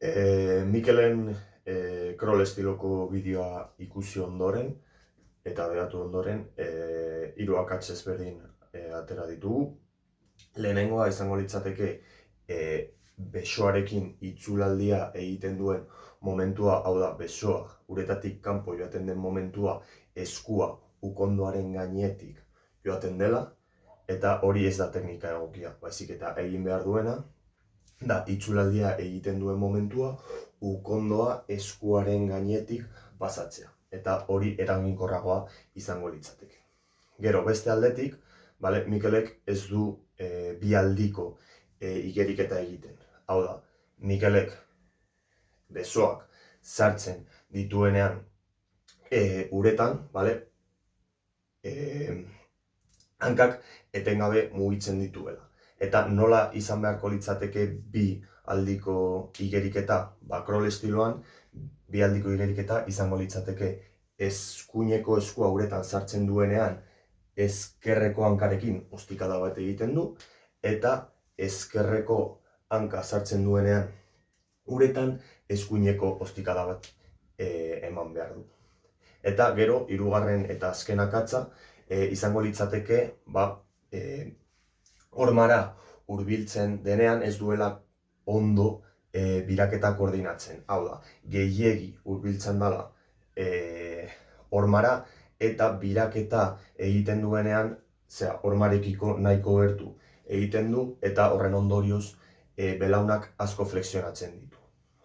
Mikelen crawl estiloko bideoa ikusi ondoren eta beatu ondoren 3 akats ezberdin atera ditugu. Lehenengoa izango litzateke besoarekin itzulaldia egiten duen momentua, hau da, besoa uretatik kanpo joaten den momentua eskua ukondoaren gainetik joaten dela, eta hori ez da teknika egokia, baizik eta egin behar duena da itzulaldia egiten duen momentua ukondoa eskuaren gainetik pasatzea, eta hori eraginkorragoa izango litzateke. Gero, beste aldetik, Mikelek ez du bi aldiko igeriketa egiten. Hau da, Mikelek besoak sartzen dituenean uretan, hankak etengabe mugitzen dituela. Eta nola izan beharko litzateke bi aldiko igeriketa, crawl estiloan, bi aldiko igeriketa izango litzateke eskuineko eskua uretan sartzen duenean ezkerreko hankarekin ostikada bat egiten du, eta ezkerreko hanka sartzen duenean uretan eskuineko ostikada bat eman behar du. Eta gero, 3. eta azken akatsa izango litzateke hormara hurbiltzen denean ez duela ondo biraketa koordinatzen. Hau da, gehiegi hurbiltzen dela hormara eta biraketa egiten duenean hormarekiko nahiko gertu egiten du eta horren ondorioz belaunak asko flexionatzen ditu.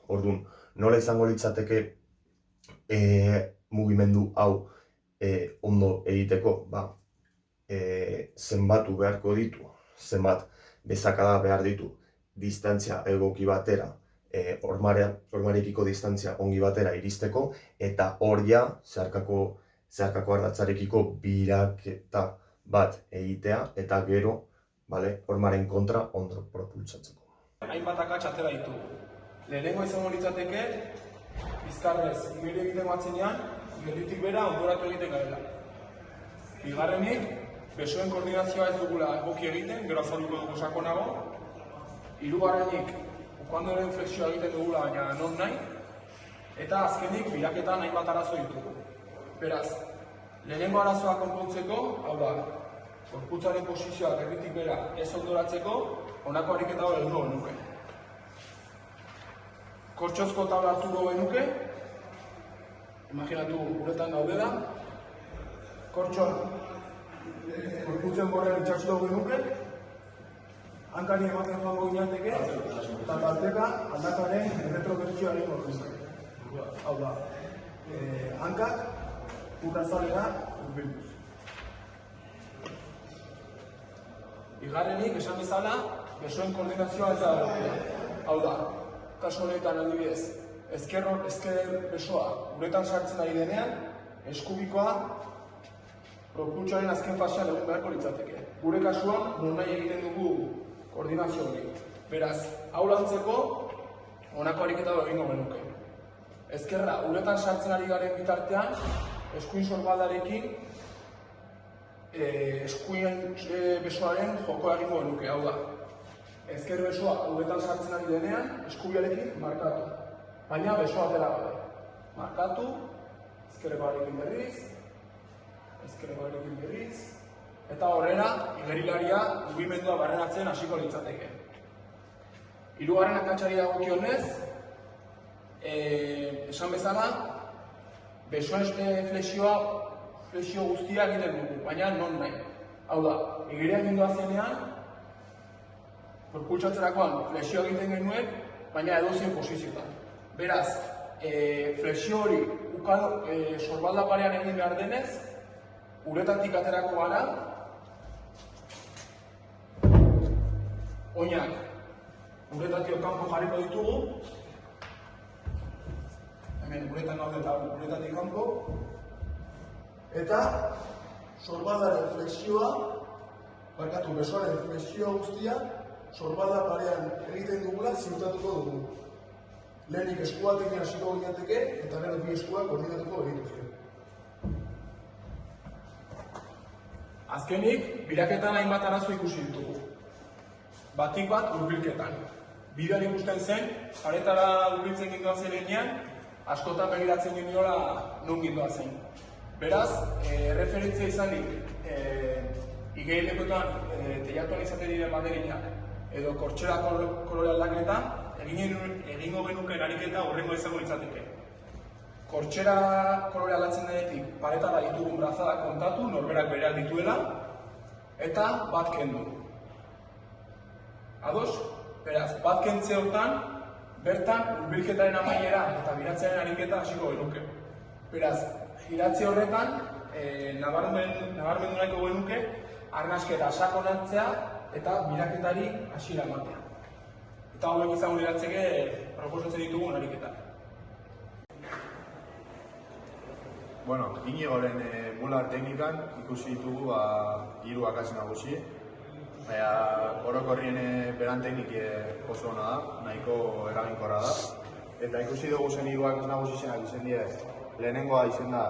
Orduan, nola izango litzateke mugimendu hau ondo egiteko? Zenbatu beharko ditu, zenbat bezakada behar ditu distantzia egoki batera, hormarekiko distantzia ongi batera iristeko, eta hor ja zeharkako ardatzarekiko biraketa bat egitea, eta gero hormaren kontra ondo propultsatzeko. Hainbat akats atera ditugu. Lehenengo izango litzateke, bizkarrez igeri egiten batzenean, gerritik bera ondoratu egiten garela. Bigarrenik, besoen koordinazioa ez dugula egoki egiten, gero azalduko dugu sakonago. Hirugarrenik, ukondoaren flexioa egiten dugula, baina non nahi. Eta azkenik, biraketan hainbat arazo ditugu. Beraz, lehenengo arazoa konpontzeko, hau da, gorputzaren posizioa gerritik bera ez ondoratzeko, honako ariketa hori egingo genuke. Kortxozko tabla hartuko genuke, imaginatu uretan gaudela, kortxon gorputzen borrean itxatzuko genuke, hankari ematen joango ginateke, eta tarteka aldakaren erretrobertsioa egingo genuke. Hau da, hankak urrazalera urbilduz. Bigarrenik, esan bezala, besoen koordinazioa ez da egokia. Hau da, kasu honetan adibidez, ezker besoa uretan sartzen ari denean, eskubikoa propultsoaren azken fasean egon beharko litzateke. Gure kasuan, non nahi egiten dugu koordinazio hori. Beraz, hau lantzeko, honako ariketa egingo genuke. Ezkerra uretan sartzen ari garen bitartean, eskuin sorbaldarekin eskuin besoaren jokoa egingo genuke, hau da. Ezker besoa uretan sartzen ari denean, eskubiarekin markatu. Baina besoa atera gabe. Markatu, ezkerrekoarekin berriz, ezkerrekoarekin berriz, eta horrela, igerilaria mugimendua barrenatzen hasiko litzateke. Hirugarren akatsari dagokionez, esan bezala, besoen flexio guztia egiten dugu, baina non nahi. Hau da, igeriak gindoa zenean, propultsatzerakoan flexio egiten genuen, baina edozein posizioetan. Beraz, flexio hori sorbalda parean egin behar denez, uretatik aterako gara, oinak uretatik kanpo jarriko ditugu, hemen uretan gaude eta uretatik kanpo, eta sorbaldaren flexioa, besoaren flexioa guztia, sorbalda parean egiten dugula ziurtatuko dugu. Lehenik eskuatekin hasiko ginateke, eta gero bi eskuak koordinatuko egituzke. Azkenik, biraketan hainbat arazo ikusi ditugu. Batik bat hurbilketan. bideoan ikusten zen, paretara hurbiltzen gindoa zenean, askotan begiratzen geniola non gindoa zen. Beraz, referentzia izanik, igeilekoetan teiatuan izaten diren banderinak edo kortxera kolore aldaketa, egingo genuken ariketa horrengo izango litzateke. Kortxera kolore aldatzen denetik paretara ditugun brazadak kontatu, norberak bereak dituela, eta bat kendu. Ados? Beraz, bat kentze hortan, bertan hurbilketaren amaiera eta biratzearen ariketa hasiko genuke. Beraz, giratze horretan, nabarmendu nahiko genuke, arnasketa sakonantzea eta biraketari hasiera ematea. Eta hauek izango liratzeke proposatzen ditugun ariketak. Bueno, Inigoren bular teknikan ikusi ditugu 3 akats nagusi. Orokorrien beran teknike oso ona da, nahiko eraginkorra da. Eta ikusi dugu zen 3 akats nagusizenak izen die, lehenengoa izen da,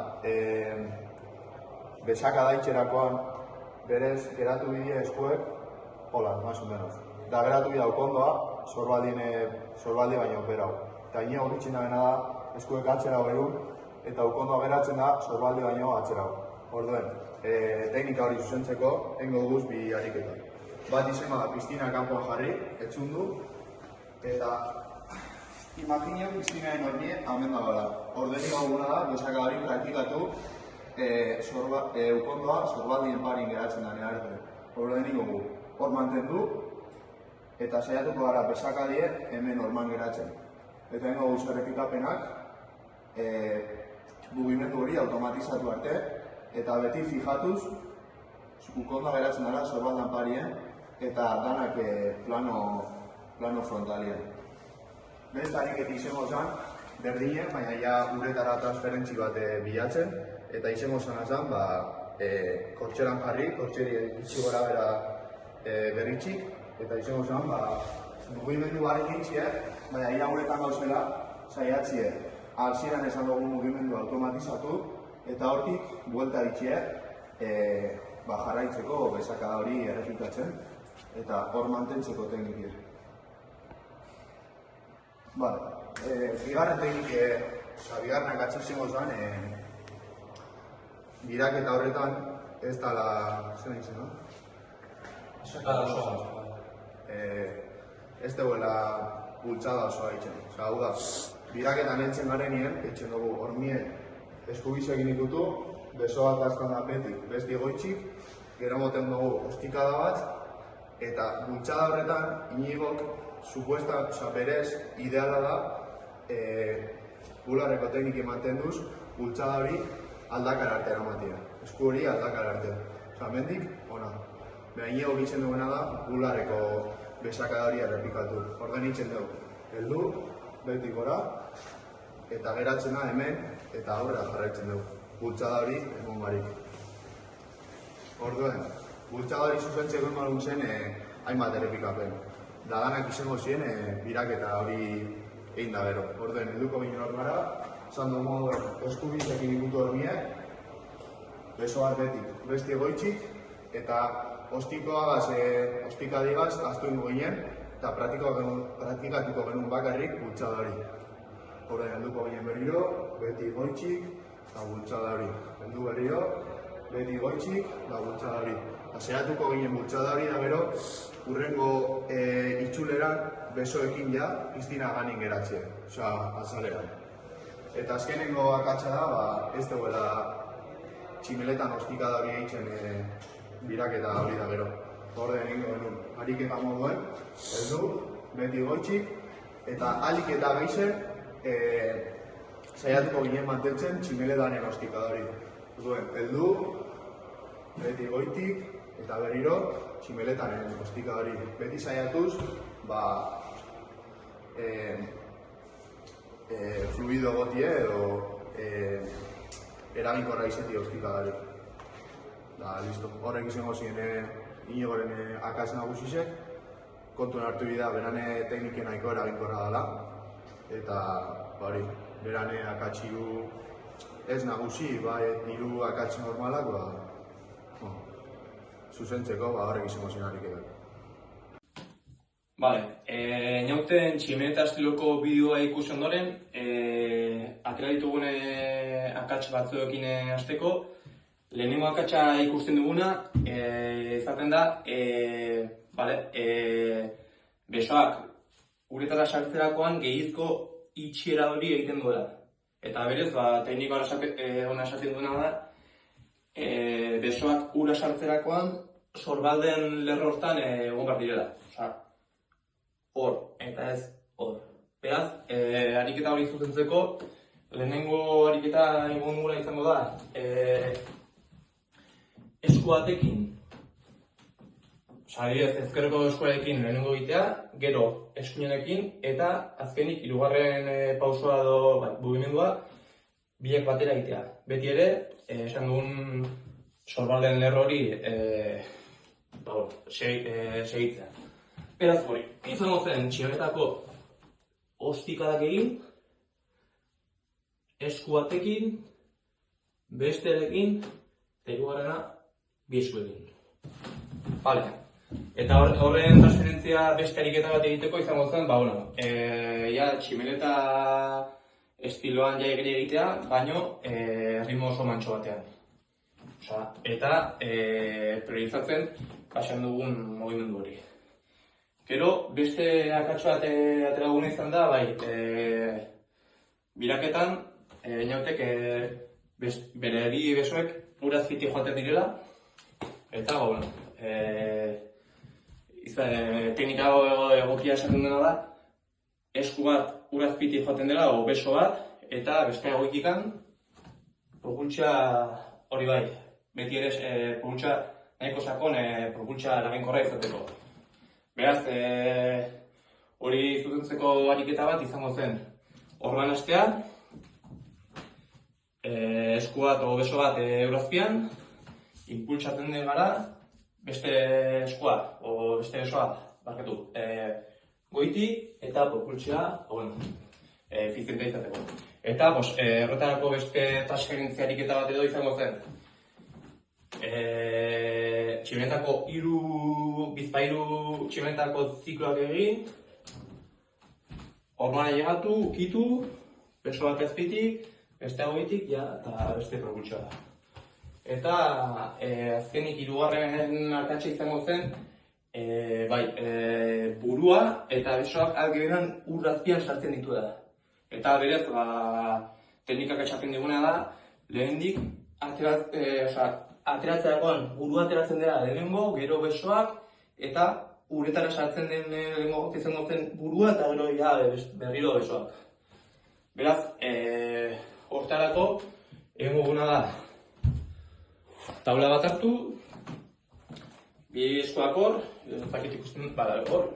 besaka daitxerakoan berez geratu bidea eskuek, hola, más o menos. Da geratu bidea okondoa, sorbaldi baino berau. Eta Inigo bitxin da bena da, eskuek atzera berun, eta ukondoa geratzen da sorbaldi baino atzerago. Orduen, teknika hori zuzentzeko, hengo duguz 2 ariketak. Bat izema da piztina kanpoan jarri, etxundu, eta imagineo piztinaren hornie hamen da gara. Ordeni gauguna da, besaka hori praktikatu ukondoa sorbaldien parin geratzen da nire arte. Ordeni gaugu, hor mantendu, eta saiatuko gara besakadie hemen horman geratzen. Eta hengo guz errepikapenak, mugimendu hori automatizatu arte, eta beti fijatuz, ukondoa geratzen dara sorbaldan parien, eta danak plano frontalien. Beste ariketi izango zen, berdinen, baina ja uretara transferentzi bat bilatzen, eta izango zen kortxeran jarri, kortxeri itxi gora bera berritxik, eta izango zen, mugimendu barik intziek, baina ia uretan gauzela, saiatziek. Alzieran esan dugu mugimendu automatizatu, eta hortik buelta ditxiek jarraitzeko besakada hori errepikatzen, eta hor mantentzeko teknikiek. Bigarren teknike, bigarren akatsi izango zen, biraketa horretan ez dala, zena izan, no? Ez duela bultzada osoa itxen. Hau da, biraketan entzen garenien, etxen dugu hormien eskubizek ikutu, besoak azkan da betik besti egoitxik, gero moten dugu ostikada bat, eta bultzada horretan Inigok berez ideala da bularreko teknik mantenduz bultzada hori aldakar arte eramatea, esku hori aldakar arte. Mendik, ona. Baina Inigo gitzen duena da bularreko besakada hori errepikatu. Orden itzen dugu, heldu, betik gora, eta geratzen da hemen, eta aurrera jarraitzen dugu. Bultzada hori egon barik. Orduen, bultzada hori zuzentzeko egon zen hainbat errepikapen. Da danak izango ziren biraketa hori egin da bero. Orduen, helduko ginen hor gara, esan du modu eskubizekin ikutu hormiek, beso bat betik besti egoitxik, eta ostikadigaz aztu ingo ginen, eta praktikatuko genuen bakarrik bultzada hori. Orduen, helduko ginen berriro, beti egoitxik, eta bultzada hori. Heldu berriro, beti egoitxik, eta bultzada hori. Zeratuko ginen bultzada hori da gero, urrengo itxuleran besoekin ja piztina ganin geratzea, azaleran. Eta azkenengo akatsa da, ez duela tximeletan ostikada hori egiten biraketa hori da gero. Orden egingo genuen, ariketa moduen, heldu, beti egoitxik, eta alik eta geizen saiatuko ginen mantentzen tximeletaren ostikada hori. Heldu, beti egoitik, eta berriro tximeletaren ostika hori. Beti saiatuz, fluido gotie edo eraginkorra izeti ostika hori. Listo. Horrek izango ziren Inigoren akats nagusisek, kontuen hartu bida berane teknike nahiko eraginkorra dela, eta berane akats 3 ez nagusi, 3 akats normalak, zuzentzeko horrek izango ziren ariketak. Inauten tximeneta estiloko bideoa ikusi ondoren, atera ditugune akats batzuekin hasteko. Lehenengo akatsa ikusten duguna, izaten da, besoak uretara sartzerakoan gehizko itxiera hori egiten duela. Eta berez, teknikoa hona esaten duena da, besoak ura sartzerakoan sorbalden lerro hortan egon behar direla. Hor, eta ez hor. Beraz, ariketa hori zuzentzeko, lehenengo ariketa egon gula izango da, esku batekin, ezkerreko eskuarekin lehenengo egitea, gero eskuinenekin, eta azkenik hirugarren pausoa edo mugimendua biak batera egitea. Beti ere, esan dugun sorbalden lerro hori segitzea. Beraz hori, izango zen tximenetako ostikadak egin, esku batekin, bestearekin, eta hirugarrena bi eskuekin. Eta horren transferentzia beste ariketa bat egiteko izango zen, tximeneta estiloan egitea, baino ritmo oso mantso batean. Eta priorizatzen pasean dugun mugimendu hori. Gero, beste akatsu bat atera duguna izan da, biraketan, inautek bere bi besoek urazpiti joaten direla, eta, teknika egokia esaten dena da, esku bat urazpiti joaten dela, o beso bat, eta beste egoikikan, propultsa hori beti ere propultsa nahiko sakon, propultsa laginkorra izateko. Beraz, hori zuzentzeko ariketa bat izango zen orban hastea, esku bat o beso bat eurazpian, impulsatzen den gara, beste eskua o beste besoa, goiti eta propultsia efiziente izateko. Eta horretarako beste transferentzia ariketa bat edo izango zen. Tximenetako bizpahiru tximenetako zikloak egin, ormana llegatu, ukitu, beso bat ezpitik, beste agoitik, eta beste propultsioa. Eta azkenik hirugarren arkatsa izango zen, burua eta besoak algeberan urrazpian sartzen ditu da. Eta berez, teknikak esaten diguna da, lehendik ateratzerakoan burua ateratzen dela lehenengo, gero besoak, eta uretara sartzen den lehenengo izango zen burua, eta gero berriro besoak. Beraz, hortarako, egingo guna da, taula bat hartu, bi eskuak hor, ikusten hor,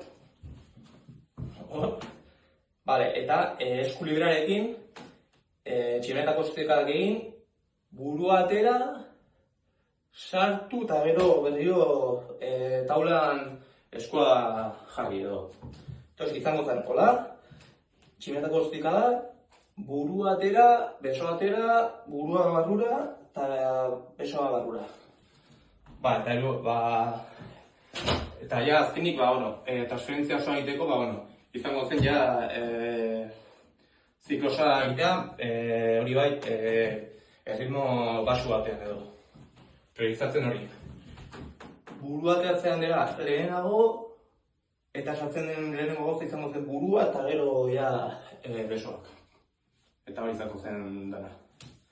eta esku librearekin, tximenetako ostikadak egin, burua atera, sartu eta gero berriro taulan eskua jarri edo. Izango zen hola, tximenetako ostikada, burua atera, besoa atera, burua barrura eta besoa barrura. Eta azkenik, transferentzia osoan egiteko, izango zen ziklosa egitea, hori erritmo basu batean edo. Priorizatzen hori. Burua ateratzean dela lehenago, eta sartzen den lehenengo gauza izango zen burua eta gero besoak. Eta hori izango zen dena.